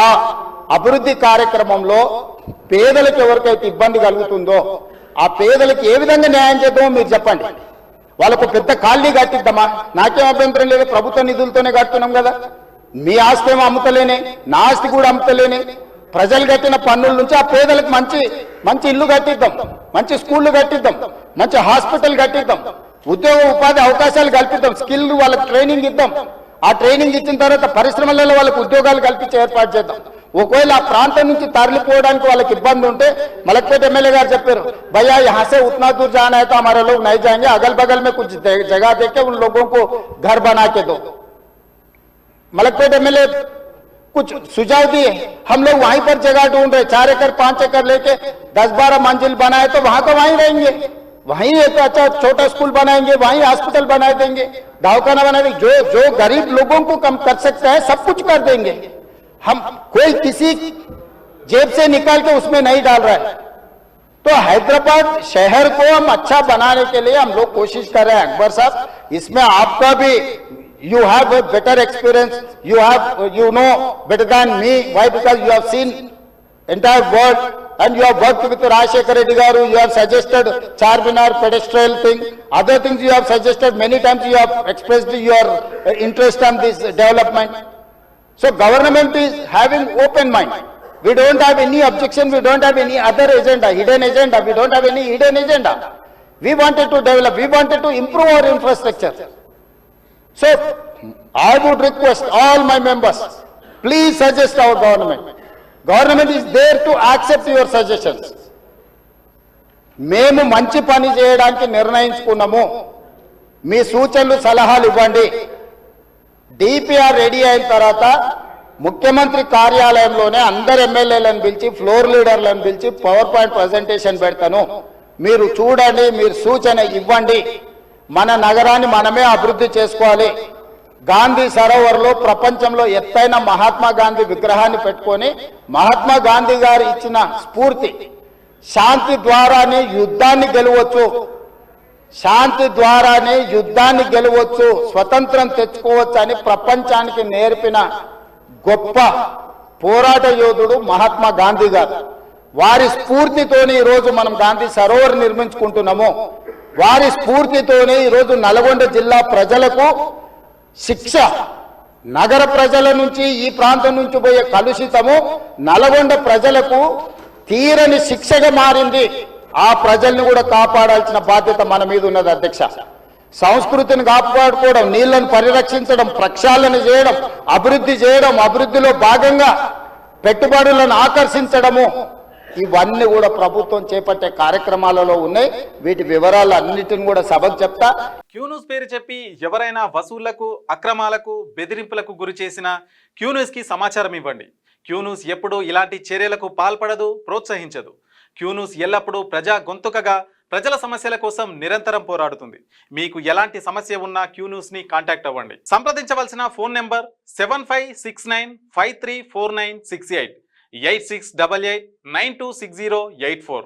ఆ అభివృద్ధి కార్యక్రమంలో పేదలకు ఎవరికైతే ఇబ్బంది కలుగుతుందో ఆ పేదలకు ఏ విధంగా న్యాయం చేద్దామో మీరు చెప్పండి. వాళ్ళకు పెద్ద కాలనీ కట్టిద్దామా? నాకేం అభ్యంతరం లేదు, ప్రభుత్వ నిధులతోనే కడుతున్నాం కదా. మీ ఆస్తి ఏమో అమ్ముతలేనే, నా ఆస్తి కూడా అమ్ముతలేనే. ప్రజలు కట్టిన పన్నుల నుంచి ఆ పేదలకు మంచి మంచి ఇల్లు కట్టిద్దాం, మంచి స్కూళ్ళు కట్టిద్దాం, మంచి హాస్పిటల్ కట్టిద్దాం, ఉద్యోగ ఉపాధి అవకాశాలు కల్పిద్దాం, స్కిల్ వాళ్ళకి ట్రైనింగ్ ఇద్దాం. ఆ ట్రైనింగ్ ఇచ్చిన తర్వాత పరిశ్రమలలో వాళ్ళకి ఉద్యోగాలు కల్పించే ఏర్పాటు చేద్దాం. ఒకవేళ ఆ ప్రాంతం నుంచి తరలిపోవడానికి వాళ్ళకి ఇబ్బంది ఉంటే మలక్పేట ఎమ్మెల్యే గారు చెప్పారు, भैया यहाँ से उतना दूर जाना है तो हमारे लोग नहीं जाएंगे, अगल बगल में कुछ जगह देके उन लोगों को घर बना के दो। मलकपेट एमएलए कुछ सुझाव दिए, हम लोग वहीं पर जगह ढूंढ रहे, 4 एकड़ 5 एकड़ लेके 10-12 मंजिल बनाए तो वहां को वहीं रहेंगे, वहीं एक अच्छा छोटा स्कूल बनाएंगे, वहीं हॉस्पिटल बना देंगे, दवाखाना बना देंगे। जो गरीब लोगों को कम कर सकता है सब कुछ कर देंगे। हम कोई किसी जेब से निकाल के उसमें नहीं डाल रहा है। तो हैदराबाद शहर को हम अच्छा बनाने के लिए हम लोग कोशिश कर रहे हैं। अकबर साहब, इसमें आपका भी you have a better experience, you know better than me. Why? Because you have seen entire world and you have worked with Rajshekhar Reddy garu. You have suggested Charminar pedestrian thing, other things you have suggested many times. You have expressed your interest on this development. So government is having open mind. We don't have any objection, we don't have any other agenda, hidden agenda. We don't have any hidden agenda. We wanted to develop, we wanted to improve our infrastructure. So I would request all my members, please suggest our government. Government is there to accept your suggestions. మేము మంచి పని చేయడానికి నిర్ణయించుకున్నాము, మీ సూచనలు సలహాలు ఇవ్వండి. DPR ready అయిన తర్వాత ముఖ్యమంత్రి కార్యాలయంలోనే అందరు ఎమ్మెల్యేలను పిలిచి ఫ్లోర్ లీడర్లను పిలిచి పవర్ పాయింట్ ప్రజెంటేషన్ పెడతాను, మీరు చూడండి, మీరు సూచన ఇవ్వండి. మన నగరాన్ని మనమే అభివృద్ధి చేసుకోవాలి. గాంధీ సరోవర్లో ప్రపంచంలో ఎత్తైన మహాత్మా గాంధీ విగ్రహాన్ని పెట్టుకొని మహాత్మా గాంధీ గారు ఇచ్చిన స్ఫూర్తి, శాంతి ద్వారానే యుద్ధాన్ని గెలవచ్చు, శాంతి ద్వారానే యుద్ధాన్ని గెలవచ్చు, స్వతంత్రం తెచ్చుకోవచ్చు అని ప్రపంచానికి నేర్పిన గొప్ప పోరాట యోధుడు మహాత్మా గాంధీ గారు. వారి స్ఫూర్తితోనే ఈరోజు మనం గాంధీ సరోవర్ నిర్మించుకుంటున్నాము. వారి స్ఫూర్తితోనే ఈరోజు నల్గొండ జిల్లా ప్రజలకు శిక్ష, నగర ప్రజల నుంచి ఈ ప్రాంతం నుంచి పోయే కలుషితము నల్గొండ ప్రజలకు తీరని శిక్షగా మారింది. ఆ ప్రజల్ని కూడా కాపాడాల్సిన బాధ్యత మన మీద ఉన్నది అధ్యక్ష. సంస్కృతిని కాపాడుకోవడం, నీళ్లను పరిరక్షించడం, ప్రక్షాళన చేయడం, అభివృద్ధి చేయడం, అభివృద్ధిలో భాగంగా పెట్టుబడులను ఆకర్షించడము, ఇవన్నీ కూడా ప్రభుత్వం చేపట్టే కార్యక్రమాలలో ఉన్నాయి. వీటి వివరాలు అన్నిటిని కూడా సభకు చెప్తా. క్యూన్యూస్ పేరు చెప్పి ఎవరైనా వసూళ్లకు, అక్రమాలకు, బెదిరింపులకు గురి చేసిన క్యూన్యూస్ కి సమాచారం ఇవ్వండి. క్యూన్యూస్ ఎప్పుడూ ఇలాంటి చర్యలకు పాల్పడదు, ప్రోత్సహించదు. క్యూన్యూస్ ఎల్లప్పుడూ ప్రజా గొంతుకగా ప్రజల సమస్యల కోసం నిరంతరం పోరాడుతుంది. మీకు ఎలాంటి సమస్య ఉన్నా క్యూన్యూస్ ని కాంటాక్ట్ అవ్వండి. సంప్రదించవలసిన ఫోన్ నెంబర్ 7569534968 8688926084.